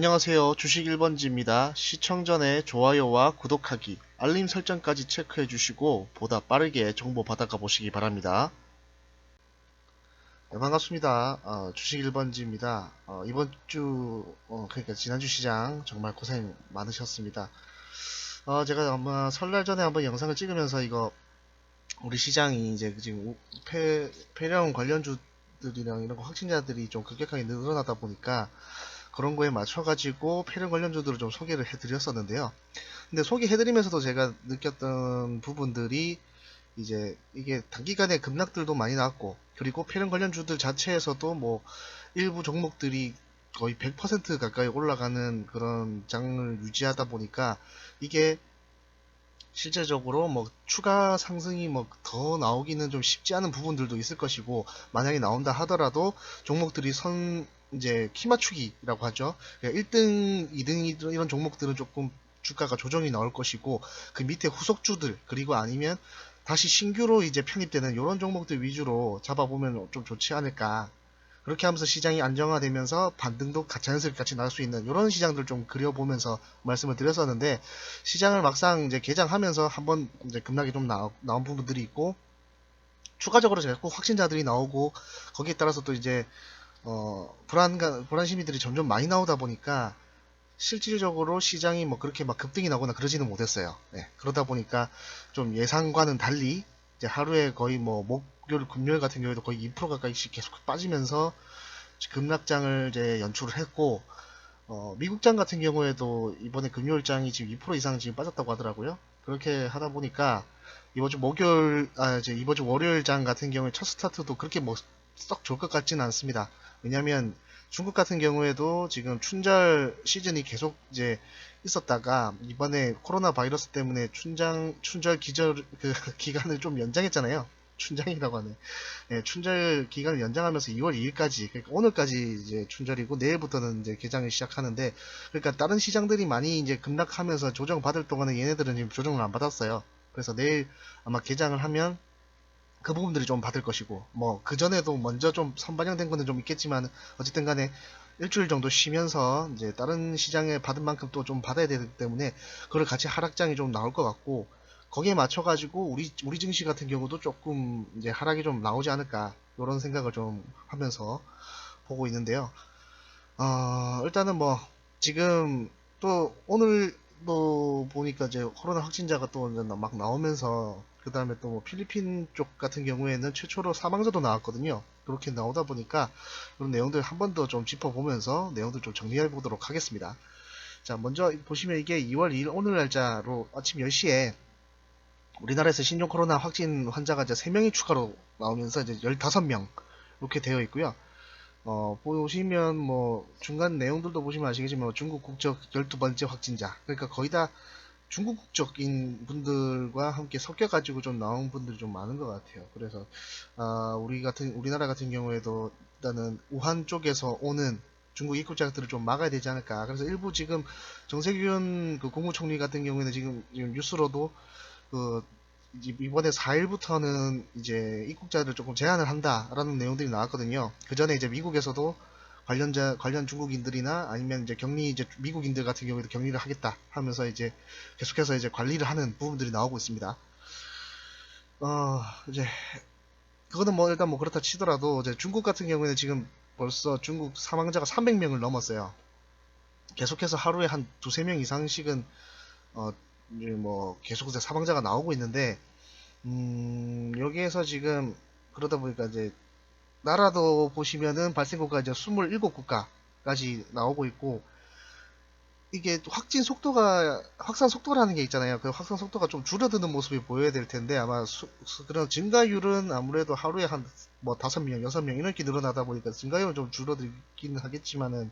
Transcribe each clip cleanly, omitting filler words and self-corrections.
안녕하세요. 주식 1번지입니다. 시청 전에 좋아요와 구독하기, 알림 설정까지 체크해 주시고 보다 빠르게 정보 받아가 보시기 바랍니다. 네, 반갑습니다. 주식 1번지입니다. 이번 주, 그러니까 지난주 시장 정말 고생 많으셨습니다. 제가 아마 설날 전에 한번 영상을 찍으면서 이거 우리 시장이 이제 지금 폐렴 관련주들이랑 이런 거 확진자들이 좀 급격하게 늘어나다 보니까 그런 거에 맞춰가지고 폐렴 관련주들을 좀 소개를 해드렸었는데요. 근데 소개해드리면서도 제가 느꼈던 부분들이 이제 이게 단기간에 급락들도 많이 나왔고, 그리고 폐렴 관련주들 자체에서도 뭐 일부 종목들이 거의 100% 가까이 올라가는 그런 장을 유지하다 보니까 이게 실제적으로 뭐 추가 상승이 뭐 더 나오기는 좀 쉽지 않은 부분들도 있을 것이고, 만약에 나온다 하더라도 종목들이 이제 키 맞추기라고 하죠. 1등, 2등 이런 종목들은 조금 주가가 조정이 나올 것이고, 그 밑에 후속주들, 그리고 아니면 다시 신규로 이제 편입되는 이런 종목들 위주로 잡아보면 좀 좋지 않을까. 그렇게 하면서 시장이 안정화되면서 반등도 자연스럽게 같이 나올 수 있는 이런 시장들 좀 그려보면서 말씀을 드렸었는데, 시장을 막상 이제 개장하면서 한번 이제 급락이 좀 나온 부분들이 있고, 추가적으로 자꾸 확진자들이 나오고, 거기에 따라서 또 이제 불안 심리들이 점점 많이 나오다 보니까 실질적으로 시장이 뭐 그렇게 막 급등이 나거나 그러지는 못했어요. 네, 그러다 보니까 좀 예상과는 달리 이제 하루에 거의 뭐 목요일, 금요일 같은 경우에도 거의 2% 가까이씩 계속 빠지면서 급락장을 이제 연출을 했고, 미국장 같은 경우에도 이번에 금요일장이 지금 2% 이상 지금 빠졌다고 하더라고요. 그렇게 하다 보니까 이번 주 이제 이번 주 월요일장 같은 경우에 첫 스타트도 그렇게 뭐 썩 좋을 것 같지는 않습니다. 왜냐면 중국 같은 경우에도 지금 춘절 시즌이 계속 이제 있었다가 이번에 코로나 바이러스 때문에 춘절 기간을 좀 연장했잖아요. 춘장이라고 하네. 예, 춘절 기간을 연장하면서 2월 2일까지, 그러니까 오늘까지 이제 춘절이고 내일부터는 이제 개장을 시작하는데, 그러니까 다른 시장들이 많이 이제 급락하면서 조정받을 동안에 얘네들은 지금 조정을 안 받았어요. 그래서 내일 아마 개장을 하면 그 부분들이 좀 받을 것이고, 뭐 그전에도 먼저 좀 선반영된 거는 좀 있겠지만 어쨌든 간에 일주일 정도 쉬면서 이제 다른 시장에 받은 만큼 또 좀 받아야 되기 때문에 그걸 같이 하락장이 좀 나올 것 같고, 거기에 맞춰가지고 우리 증시 같은 경우도 조금 이제 하락이 좀 나오지 않을까, 이런 생각을 좀 하면서 보고 있는데요. 일단은 뭐 지금 또 오늘도 보니까 이제 코로나 확진자가 또 막 나오면서, 그 다음에 또 뭐 필리핀 쪽 같은 경우에는 최초로 사망자도 나왔거든요. 그렇게 나오다 보니까 그런 내용들 한 번 더 좀 짚어보면서 내용들 좀 정리해 보도록 하겠습니다. 자, 먼저 보시면 이게 2월 2일 오늘 날짜로 아침 10시에 우리나라에서 신종 코로나 확진 환자가 이제 3명이 추가로 나오면서 이제 15명 이렇게 되어 있고요. 보시면 뭐 중간 내용들도 보시면 아시겠지만 뭐 중국 국적 12번째 확진자, 그러니까 거의 다 중국 국적인 분들과 함께 섞여가지고 좀 나온 분들이 좀 많은 것 같아요. 그래서 우리나라 같은 경우에도 일단은 우한 쪽에서 오는 중국 입국자들을 좀 막아야 되지 않을까. 그래서 일부 지금 정세균 그 국무총리 같은 경우에는 지금 뉴스로도 그 이번에 4일부터는 이제 입국자를 조금 제한을 한다라는 내용들이 나왔거든요. 그 전에 이제 미국에서도 관련 중국인들이나 아니면 이제 이제 미국인들 같은 경우에도 격리를 하겠다 하면서 이제 계속해서 이제 관리를 하는 부분들이 나오고 있습니다. 이제 그거는 뭐 일단 뭐 그렇다 치더라도 이제 중국 같은 경우에는 지금 벌써 중국 사망자가 300명을 넘었어요. 계속해서 하루에 한 두세 명 이상씩은 어, 이제 뭐 계속 사망자가 나오고 있는데, 여기에서 지금 그러다 보니까 이제 나라도 보시면은 발생국가 이제 27국가까지 나오고 있고, 이게 확산 속도라는 게 있잖아요. 그 확산 속도가 좀 줄어드는 모습이 보여야 될 텐데, 아마 그런 증가율은 아무래도 하루에 한 뭐 5명, 6명 이렇게 늘어나다 보니까 증가율은 좀 줄어들기는 하겠지만은,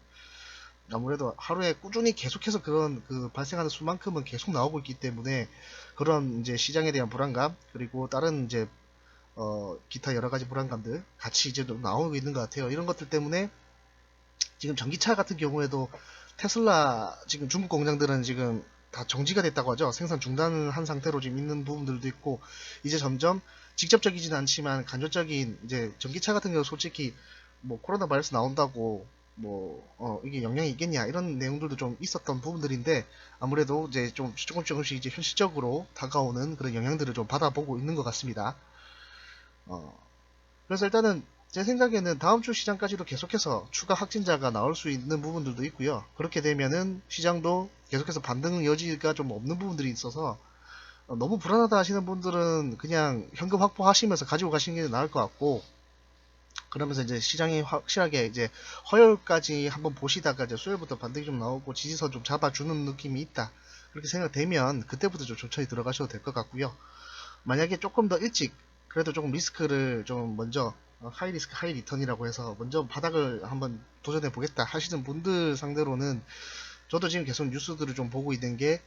아무래도 하루에 꾸준히 계속해서 그런 그 발생하는 수만큼은 계속 나오고 있기 때문에 그런 이제 시장에 대한 불안감, 그리고 다른 이제 기타 여러 가지 불안감들 같이 이제 좀 나오고 있는 것 같아요. 이런 것들 때문에 지금 전기차 같은 경우에도 테슬라 지금 중국 공장들은 지금 다 정지가 됐다고 하죠. 생산 중단한 상태로 지금 있는 부분들도 있고, 이제 점점 직접적이진 않지만 간접적인 이제 전기차 같은 경우 솔직히 뭐 코로나 바이러스 나온다고 이게 영향이 있겠냐 이런 내용들도 좀 있었던 부분들인데 아무래도 이제 좀 조금씩 이제 현실적으로 다가오는 그런 영향들을 좀 받아보고 있는 것 같습니다. 어, 그래서 일단은 제 생각에는 다음 주 시장까지도 계속해서 추가 확진자가 나올 수 있는 부분들도 있고요. 그렇게 되면은 시장도 계속해서 반등 여지가 좀 없는 부분들이 있어서 너무 불안하다 하시는 분들은 그냥 현금 확보하시면서 가지고 가시는 게 나을 것 같고, 그러면서 이제 시장이 확실하게 이제 화요일까지 한번 보시다가 이제 수요일부터 반등이 좀 나오고 지지선 좀 잡아주는 느낌이 있다, 그렇게 생각되면 그때부터 좀 천천히 들어가셔도 될 것 같고요. 만약에 조금 더 일찍 그래도 조금 리스크를 좀 먼저 하이 리스크 하이 리턴이라고 해서 먼저 바닥을 한번 도전해 보겠다 하시는 분들 상대로는 저도 지금 계속 뉴스들을 좀 보고 있는 게,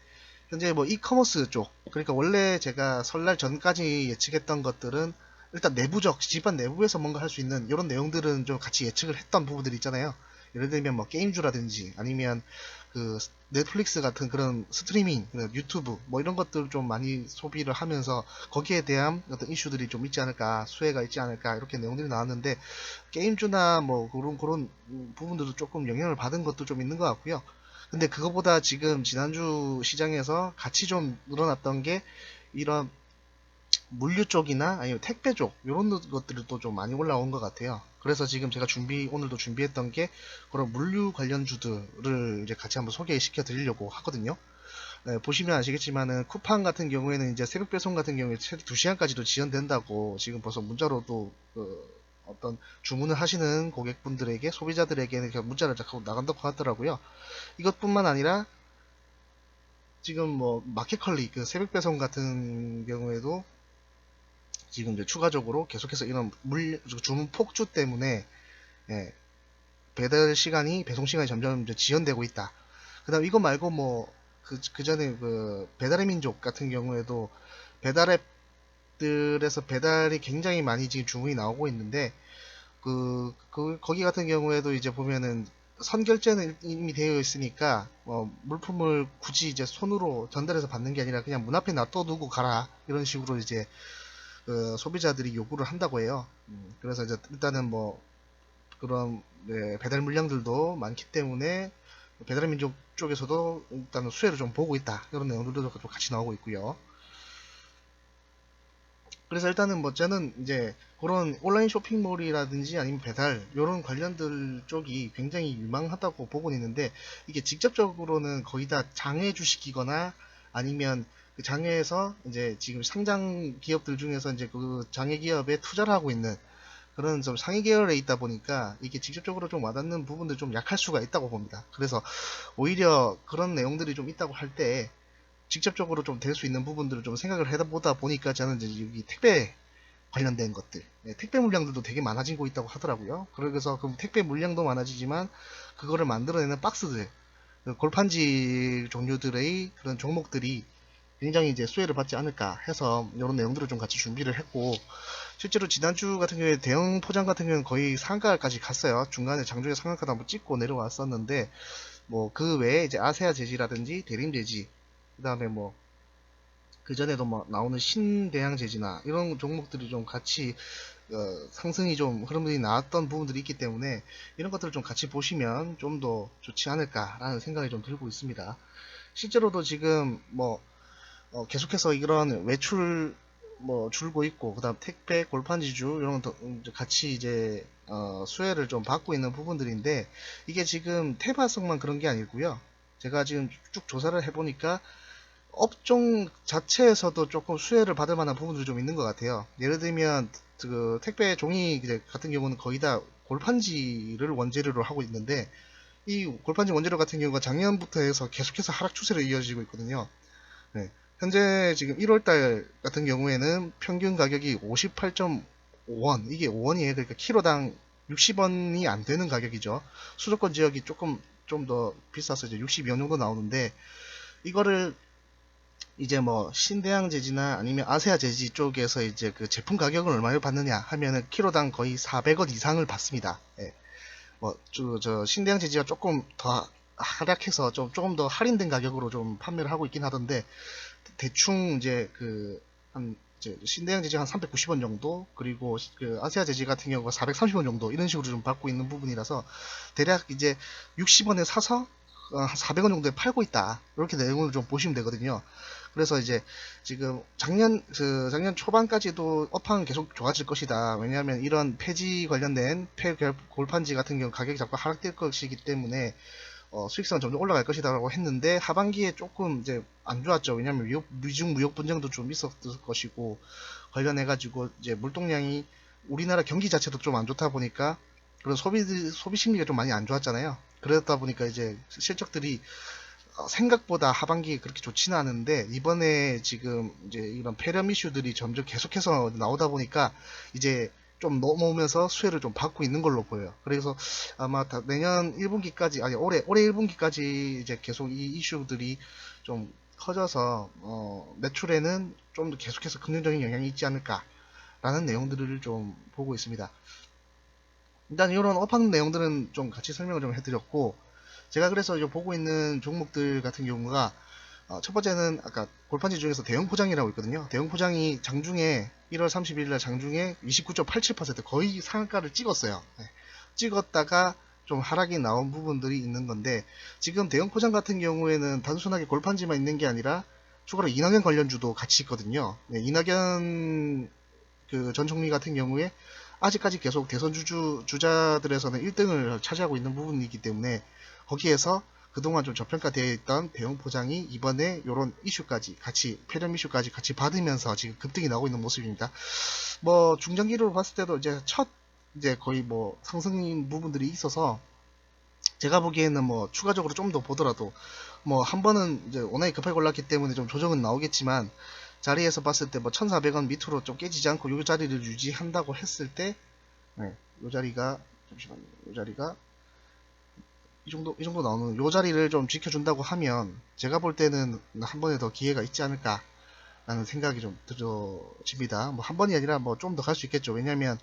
현재 뭐 이커머스 쪽, 그러니까 원래 제가 설날 전까지 예측했던 것들은 일단 내부적 집안 내부에서 뭔가 할 수 있는 이런 내용들은 좀 같이 예측을 했던 부분들이 있잖아요. 예를 들면 뭐 게임주라든지 아니면 그 넷플릭스 같은 그런 스트리밍, 유튜브 뭐 이런 것들 좀 많이 소비를 하면서 거기에 대한 어떤 이슈들이 좀 있지 않을까, 수혜가 있지 않을까 이렇게 내용들이 나왔는데, 게임주나 뭐 그런 부분들도 조금 영향을 받은 것도 좀 있는 것 같고요. 근데 그거보다 지금 지난주 시장에서 같이 좀 늘어났던 게 이런 물류 쪽이나 아니면 택배 쪽 이런 것들이 또 좀 많이 올라온 것 같아요. 그래서 지금 제가 오늘도 준비했던 게 그런 물류 관련주들을 이제 같이 한번 소개시켜 드리려고 하거든요. 네, 보시면 아시겠지만은 쿠팡 같은 경우에는 이제 새벽 배송 같은 경우에 최대 2시간까지도 지연된다고 지금 벌써 문자로도 어떤 주문을 하시는 고객분들에게, 소비자들에게는 문자를 자꾸 나간다고 하더라고요. 이것뿐만 아니라 지금 뭐 마켓컬리 그 새벽 배송 같은 경우에도 지금 이제 추가적으로 계속해서 이런 주문 폭주 때문에 예, 배달 시간이 배송 시간이 점점 이제 지연되고 있다. 그다음 이거 말고 뭐 그 전에 그 배달의 민족 같은 경우에도 배달 앱들에서 배달이 굉장히 많이 지금 주문이 나오고 있는데, 거기 같은 경우에도 이제 보면은 선결제는 이미 되어 있으니까 물품을 굳이 이제 손으로 전달해서 받는 게 아니라 그냥 문 앞에 놔둬두고 가라 이런 식으로 이제 소비자들이 요구를 한다고 해요. 그래서 이제 일단은 뭐 그런 배달 물량들도 많기 때문에 배달민족 쪽에서도 일단은 수혜를 좀 보고 있다 이런 내용들도 좀 같이 나오고 있고요. 그래서 일단은 뭐 저는 이제 그런 온라인 쇼핑몰이라든지 아니면 배달 이런 관련들 쪽이 굉장히 유망하다고 보고 있는데, 이게 직접적으로는 거의 다 장외 주식이거나 아니면 그 장외에서 이제 지금 상장 기업들 중에서 이제 그 장외 기업에 투자를 하고 있는 그런 좀 상위 계열에 있다 보니까 이게 직접적으로 좀 와닿는 부분도 좀 약할 수가 있다고 봅니다. 그래서 오히려 그런 내용들이 좀 있다고 할 때 직접적으로 좀 될 수 있는 부분들을 좀 생각을 해보다 보니까 저는 이제 여기 택배 관련된 것들, 택배 물량들도 되게 많아지고 있다고 하더라고요. 그래서 그 택배 물량도 많아지지만 그거를 만들어내는 박스들, 그 골판지 종류들의 그런 종목들이 굉장히 이제 수혜를 받지 않을까 해서 이런 내용들을 좀 같이 준비를 했고, 실제로 지난주 같은 경우에 대형 포장 같은 경우는 거의 상한가까지 갔어요. 중간에 장중에 상한가도 한번 찍고 내려왔었는데, 뭐 그 외에 이제 아세아 제지라든지 대림 제지, 그 다음에 뭐 그 전에도 뭐 나오는 신대양 제지나 이런 종목들이 좀 같이 상승이 좀 흐름이 나왔던 부분들이 있기 때문에 이런 것들을 좀 같이 보시면 좀 더 좋지 않을까라는 생각이 좀 들고 있습니다. 실제로도 지금 뭐 계속해서 이런 외출 뭐 줄고 있고, 그다음 택배, 골판지주 이런 거 같이 이제 수혜를 좀 받고 있는 부분들인데, 이게 지금 테마성만 그런 게 아니고요. 제가 지금 쭉 조사를 해보니까 업종 자체에서도 조금 수혜를 받을 만한 부분들이 좀 있는 것 같아요. 예를 들면 그 택배 종이 같은 경우는 거의 다 골판지를 원재료로 하고 있는데, 이 골판지 원재료 같은 경우가 작년부터 해서 계속해서 하락 추세로 이어지고 있거든요. 네. 현재 지금 1월달 같은 경우에는 평균 가격이 58.5원, 이게 5원이에요. 그러니까 키로당 60원이 안 되는 가격이죠. 수도권 지역이 조금 좀 더 비싸서 이제 62원 정도 나오는데, 이거를 이제 뭐 신대양 제지나 아니면 아세아 제지 쪽에서 이제 그 제품 가격을 얼마를 받느냐 하면은 키로당 거의 400원 이상을 받습니다. 예. 뭐 저 신대양 제지가 조금 더 하락해서 조금 더 할인된 가격으로 좀 판매를 하고 있긴 하던데, 대충 이제 그 한 이제 신대양 제지가 한 390원 정도, 그리고 그 아세아 제지 같은 경우가 430원 정도 이런 식으로 좀 받고 있는 부분이라서 대략 이제 60원에 사서 한 400원 정도에 팔고 있다, 이렇게 내용을 좀 보시면 되거든요. 그래서 이제 지금 작년 초반까지도 업황은 계속 좋아질 것이다. 왜냐하면 이런 폐지 관련된 골판지 같은 경우 가격이 자꾸 하락될 것이기 때문에 수익성은 점점 올라갈 것이다라고 했는데, 하반기에 조금 이제 안 좋았죠. 왜냐하면 미중 무역 분쟁도 좀 있었을 것이고, 관련해가지고 이제 물동량이 우리나라 경기 자체도 좀 안 좋다 보니까 그런 소비 심리가 좀 많이 안 좋았잖아요. 그러다 보니까 이제 실적들이 생각보다 하반기에 그렇게 좋지는 않은데, 이번에 지금 이제 이런 폐렴 이슈들이 점점 계속해서 나오다 보니까 이제 좀 넘어오면서 수혜를 좀 받고 있는 걸로 보여요. 그래서 아마 내년 1분기까지, 아니 올해 1분기까지 이제 계속 이 이슈들이 좀 커져서 매출에는 좀 더 계속해서 긍정적인 영향이 있지 않을까라는 내용들을 좀 보고 있습니다. 일단 이런 업황 내용들은 좀 같이 설명을 좀 해드렸고, 제가 그래서 보고 있는 종목들 같은 경우가 첫 번째는 아까 골판지 중에서 대형 포장이라고 있거든요. 대형 포장이 장중에 1월 31일 날 장중에 29.87% 거의 상한가를 찍었어요. 네. 찍었다가 좀 하락이 나온 부분들이 있는 건데, 지금 대형 포장 같은 경우에는 단순하게 골판지만 있는 게 아니라 추가로 이낙연 관련주도 같이 있거든요. 네, 이낙연 전 총리 같은 경우에 아직까지 계속 대선 주자들에서는 1등을 차지하고 있는 부분이기 때문에, 거기에서 그동안 좀 저평가되어 있던 대형 포장이 이번에 이런 이슈까지 같이, 폐렴 이슈까지 같이 받으면서 지금 급등이 나오고 있는 모습입니다. 뭐 중장기로 봤을 때도 이제 거의 뭐 상승인 부분들이 있어서, 제가 보기에는 뭐 추가적으로 좀 더 보더라도 뭐 한 번은 이제 워낙에 급하게 올랐기 때문에 좀 조정은 나오겠지만, 자리에서 봤을 때 뭐 1,400원 밑으로 좀 깨지지 않고 이 자리를 유지한다고 했을 때, 네, 이 자리가, 잠시만요, 이 자리가 이 정도 나오는 요 자리를 좀 지켜준다고 하면, 제가 볼 때는 한 번에 더 기회가 있지 않을까라는 생각이 좀 들어집니다. 뭐 한 번이 아니라 뭐 좀 더 갈 수 있겠죠. 왜냐면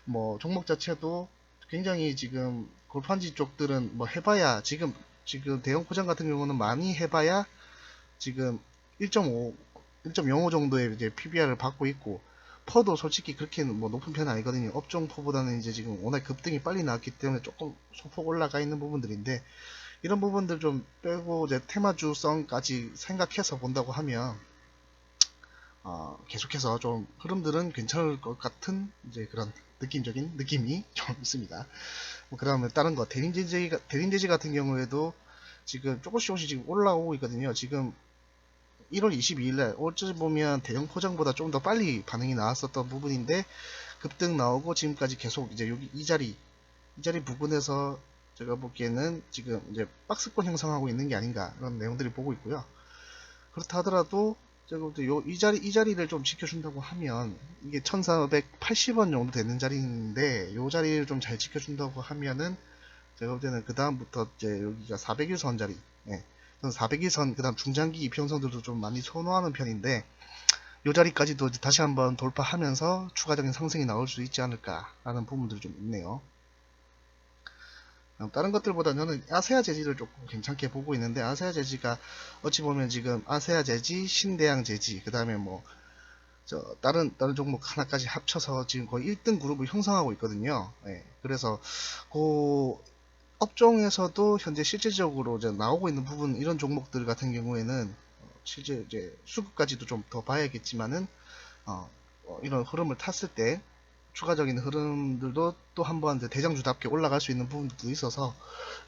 뭐 종목 자체도 굉장히 지금 골판지 쪽들은 뭐 해봐야 지금 대형 포장 같은 경우는 많이 해봐야 지금 1.5 정도의 이제 PBR을 받고 있고, 퍼도 솔직히 그렇게 뭐 높은 편은 아니거든요. 업종 퍼보다는 이제 지금 워낙 급등이 빨리 나왔기 때문에 조금 소폭 올라가 있는 부분들인데, 이런 부분들 좀 빼고 이제 테마주성까지 생각해서 본다고 하면 계속해서 좀 흐름들은 괜찮을 것 같은 이제 그런 느낌적인 느낌이 좀 있습니다. 그 다음에 다른 거, 대림제지 같은 경우에도 지금 조금씩 지금 올라오고 있거든요. 지금 1월 22일날 어찌 보면 대형 포장보다 좀 더 빨리 반응이 나왔었던 부분인데, 급등 나오고 지금까지 계속 이제 여기 이 자리 부분에서 제가 보기에는 지금 이제 박스권 형성하고 있는 게 아닌가, 그런 내용들을 보고 있고요. 그렇다 하더라도 제가 이 자리를 좀 지켜준다고 하면, 이게 1480원 정도 되는 자리인데, 이 자리를 좀 잘 지켜준다고 하면은 제가 볼 때는 그 다음부터 이제 여기가 400일선 자리, 400일선, 그 다음 중장기 이평선들도 좀 많이 선호하는 편인데, 이 자리까지도 다시 한번 돌파하면서 추가적인 상승이 나올 수 있지 않을까라는 부분들이 좀 있네요. 다른 것들보다 저는 아세아 제지를 조금 괜찮게 보고 있는데, 아세아 제지가 어찌 보면 지금 아세아 제지, 신대양 제지, 그 다음에 뭐 다른 종목 하나까지 합쳐서 지금 거의 1등 그룹을 형성하고 있거든요. 그래서 그 업종에서도 현재 실질적으로 이제 나오고 있는 부분, 이런 종목들 같은 경우에는 실제 이제 수급까지도 좀 더 봐야겠지만은 이런 흐름을 탔을 때 추가적인 흐름들도 또 한번 대장주답게 올라갈 수 있는 부분도 있어서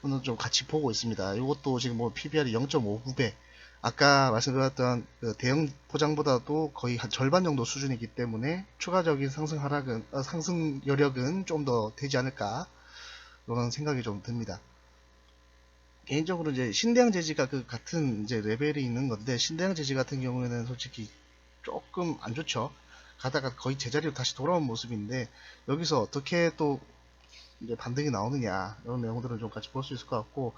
오늘 좀 같이 보고 있습니다. 이것도 지금 뭐 PBR이 0.59배, 아까 말씀드렸던 그 대형 포장보다도 거의 한 절반 정도 수준이기 때문에 추가적인 상승 여력은 좀 더 되지 않을까, 이런 생각이 좀 듭니다. 개인적으로 이제 신대양 제지가 그 같은 이제 레벨이 있는 건데, 신대양 제지 같은 경우에는 솔직히 조금 안 좋죠. 가다가 거의 제자리로 다시 돌아온 모습인데, 여기서 어떻게 또 이제 반등이 나오느냐, 이런 내용들은 좀 같이 볼 수 있을 것 같고,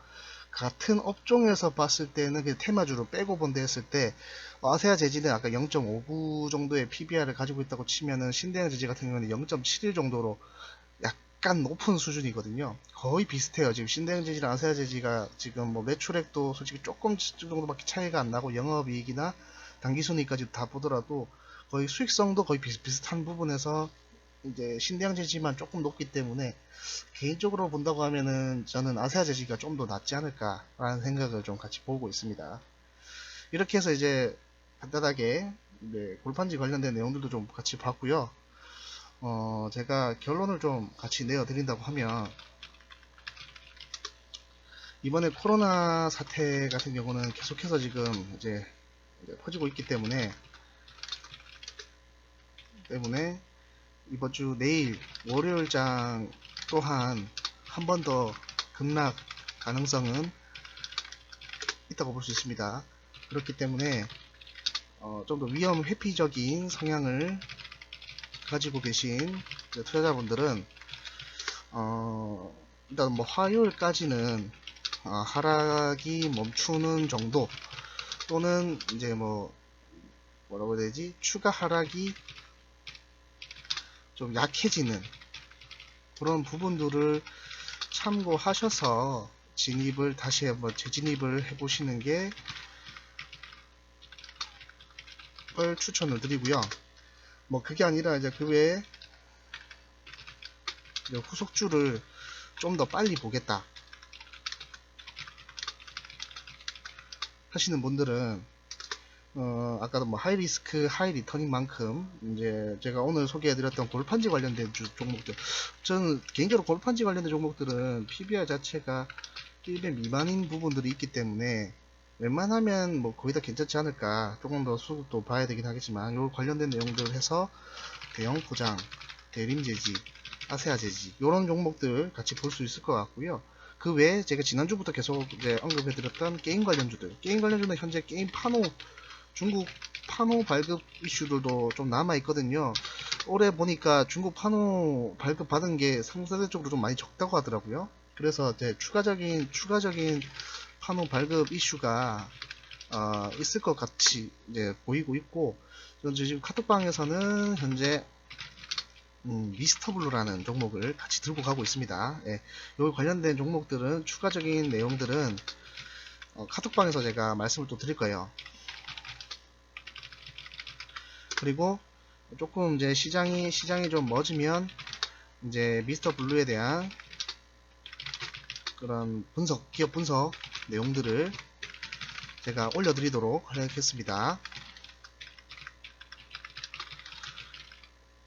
같은 업종에서 봤을 때는 그 테마주로 빼고 본다 했을 때, 아세아 제지는 아까 0.59 정도의 PBR을 가지고 있다고 치면은, 신대양 제지 같은 경우는 0.71 정도로 약간 높은 수준이거든요. 거의 비슷해요. 지금 신대양 제지랑 아세아 제지가 지금 뭐 매출액도 솔직히 조금 정도밖에 차이가 안 나고, 영업이익이나 당기순이익까지 다 보더라도 거의 수익성도 거의 비슷비슷한 부분에서 이제 신대양 재지만 조금 높기 때문에 개인적으로 본다고 하면은 저는 아세아 재지가 좀 더 낫지 않을까라는 생각을 좀 같이 보고 있습니다. 이렇게 해서 이제 간단하게 골판지 관련된 내용들도 좀 같이 봤고요. 제가 결론을 좀 같이 내어드린다고 하면 이번에 코로나 사태 같은 경우는 계속해서 지금 이제 퍼지고 있기 때문에 이번 주 내일 월요일장 또한 한 번 더 급락 가능성은 있다고 볼 수 있습니다. 그렇기 때문에 좀 더 위험 회피적인 성향을 가지고 계신 투자자분들은 일단 뭐 화요일까지는 하락이 멈추는 정도 또는 이제 뭐라고 해야 되지, 추가 하락이 좀 약해지는 그런 부분들을 참고하셔서 진입을 다시 한번 재진입을 해보시는 게 추천을 드리고요. 뭐 그게 아니라 이제 그 외에 후속주를 좀 더 빨리 보겠다 하시는 분들은 아까도 뭐 하이리스크 하이리터닝 만큼 이제 제가 오늘 소개해드렸던 골판지 관련된 종목들, 저는 개인적으로 골판지 관련된 종목들은 PBR 자체가 1배 미만인 부분들이 있기 때문에 웬만하면 뭐 거의 다 괜찮지 않을까. 조금 더 수급도 봐야 되긴 하겠지만 요 관련된 내용들 해서 대형 포장, 대림재지, 아세아재지 이런 종목들 같이 볼 수 있을 것 같고요. 그 외에 제가 지난주부터 계속 이제 언급해드렸던 게임 관련주들, 게임 관련주는 현재 게임 파노, 중국 파노 발급 이슈들도 좀 남아있거든요. 올해 보니까 중국 파노 발급 받은 게 상대적으로 좀 많이 적다고 하더라고요. 그래서 이제 추가적인 파노 발급 이슈가 있을 것 같이 이제 보이고 있고, 지금 카톡방에서는 현재 미스터블루라는 종목을 같이 들고 가고 있습니다. 예, 요 관련된 종목들은 추가적인 내용들은 카톡방에서 제가 말씀을 또 드릴 거예요. 그리고 조금 이제 시장이 좀 멎으면 이제 미스터블루에 대한 그런 기업 분석 내용들을 제가 올려드리도록 하겠습니다.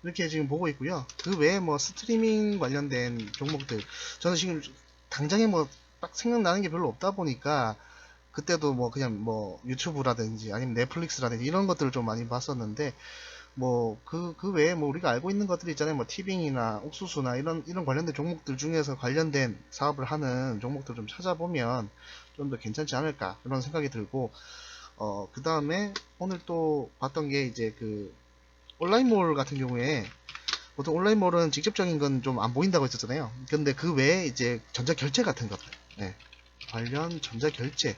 이렇게 지금 보고 있고요. 그 외에 뭐 스트리밍 관련된 종목들, 저는 지금 당장에 뭐 딱 생각나는 게 별로 없다 보니까 그때도 뭐 그냥 뭐 유튜브라든지 아니면 넷플릭스라든지 이런 것들을 좀 많이 봤었는데, 뭐 그 외에 뭐 우리가 알고 있는 것들이 있잖아요. 뭐 티빙이나 옥수수나 이런 관련된 종목들 중에서 관련된 사업을 하는 종목들 좀 찾아보면 좀 더 괜찮지 않을까 이런 생각이 들고, 그 다음에 오늘 또 봤던 게 이제 그 온라인몰 같은 경우에 보통 온라인몰은 직접적인 건 좀 안 보인다고 했었잖아요. 근데 그 외에 이제 전자결제 같은 것들, 네, 관련 전자결제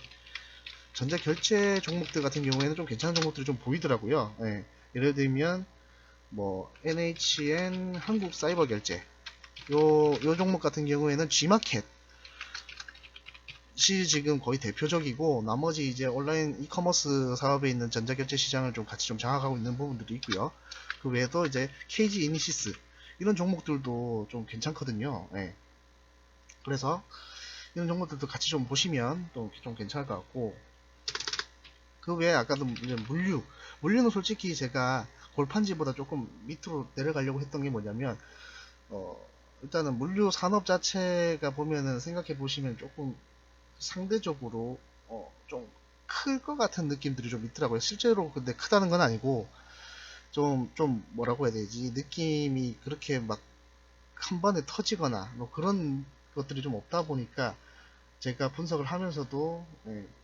종목들 같은 경우에는 좀 괜찮은 종목들이 좀 보이더라고요. 네, 예를 들면 뭐 NHN 한국사이버결제, 요 종목 같은 경우에는 G마켓이 지금 거의 대표적이고, 나머지 이제 온라인 이커머스 사업에 있는 전자결제 시장을 좀 같이 좀 장악하고 있는 부분들이 있고요. 그 외에도 이제 KG 이니시스 이런 종목들도 좀 괜찮거든요. 네. 그래서 이런 종목들도 같이 좀 보시면 또 좀 괜찮을 것 같고, 그 외에 아까도 이제 물류는 솔직히 제가 골판지보다 조금 밑으로 내려가려고 했던 게 뭐냐면, 일단은 물류 산업 자체가 보면은 생각해 보시면 조금 상대적으로 좀 클 것 같은 느낌들이 좀 있더라고요. 실제로 근데 크다는 건 아니고, 좀 뭐라고 해야 되지, 느낌이 그렇게 막 한 번에 터지거나 뭐 그런 것들이 좀 없다 보니까 제가 분석을 하면서도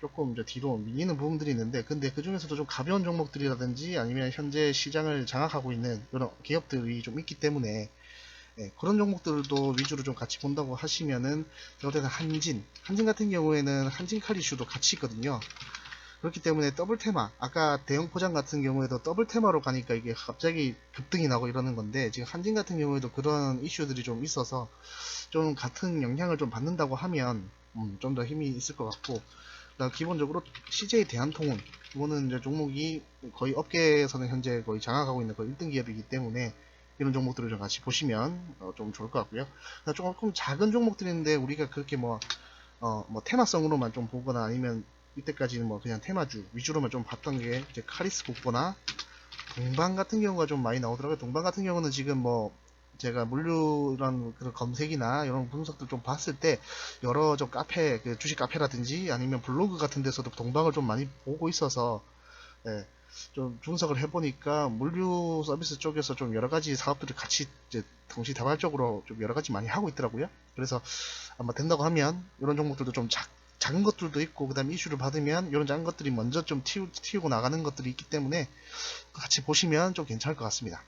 조금 이제 뒤로 밀리는 부분들이 있는데, 근데 그 중에서도 좀 가벼운 종목들이라든지 아니면 현재 시장을 장악하고 있는 그런 기업들이 좀 있기 때문에 그런 종목들도 위주로 좀 같이 본다고 하시면은, 어쨌든 한진 같은 경우에는 한진 칼 이슈도 같이 있거든요. 그렇기 때문에 더블 테마, 아까 대형 포장 같은 경우에도 더블 테마로 가니까 이게 갑자기 급등이 나고 이러는 건데, 지금 한진 같은 경우에도 그런 이슈들이 좀 있어서 좀 같은 영향을 좀 받는다고 하면 좀 더 힘이 있을 것 같고, 그다음 기본적으로 CJ 대한통운, 이거는 이제 종목이 거의 업계에서는 현재 거의 장악하고 있는 거의 1등 기업이기 때문에 이런 종목들을 좀 같이 보시면 좀 좋을 것 같고요. 조금 작은 종목들인데 우리가 그렇게 뭐 테마성으로만 좀 보거나 아니면 이때까지는 뭐 그냥 테마주 위주로만 좀 봤던 게 이제 카리스 국보나 동방 같은 경우가 좀 많이 나오더라고요. 동방 같은 경우는 지금 뭐 제가 물류 이런 그런 검색이나 이런 분석들 좀 봤을 때 여러 좀 카페, 그 주식 카페라든지 아니면 블로그 같은 데서도 동방을 좀 많이 보고 있어서 예, 좀 분석을 해보니까 물류 서비스 쪽에서 좀 여러 가지 사업들을 같이 이제 동시다발적으로 좀 여러 가지 많이 하고 있더라고요. 그래서 아마 된다고 하면 이런 종목들도 좀 작은 것들도 있고 그다음에 이슈를 받으면 이런 작은 것들이 먼저 좀 튀우고 나가는 것들이 있기 때문에 같이 보시면 좀 괜찮을 것 같습니다.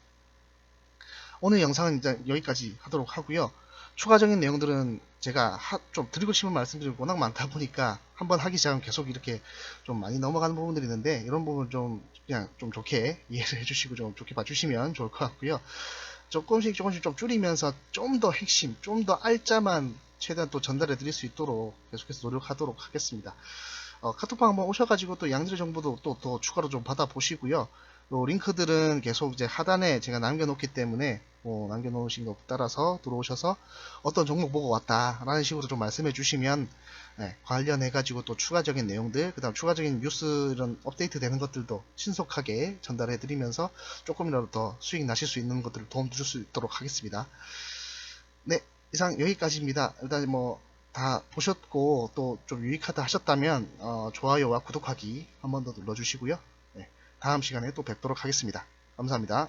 오늘 영상은 이제 여기까지 하도록 하고요. 추가적인 내용들은 제가 좀 드리고 싶은 말씀들이 워낙 많다 보니까 한번 하기 시작하면 계속 이렇게 좀 많이 넘어가는 부분들이 있는데 이런 부분 좀 그냥 좀 좋게 이해를 해주시고 좀 좋게 봐주시면 좋을 것 같고요. 조금씩 좀 줄이면서 좀 더 핵심, 좀 더 알짜만 최대한 또 전달해 드릴 수 있도록 계속해서 노력하도록 하겠습니다. 카톡방 한번 오셔가지고 또 양질의 정보도 또 더 추가로 좀 받아보시고요. 또 링크들은 계속 이제 하단에 제가 남겨놓기 때문에 남겨놓으신 거 따라서 들어오셔서 어떤 종목 보고 왔다라는 식으로 좀 말씀해 주시면 관련해가지고 또 추가적인 내용들, 그 다음 추가적인 뉴스 이런 업데이트 되는 것들도 신속하게 전달해 드리면서 조금이라도 더 수익 나실 수 있는 것들을 도움 줄 수 있도록 하겠습니다. 네, 이상 여기까지입니다. 일단 뭐 다 보셨고 또 좀 유익하다 하셨다면 좋아요와 구독하기 한 번 더 눌러주시고요. 네, 다음 시간에 또 뵙도록 하겠습니다. 감사합니다.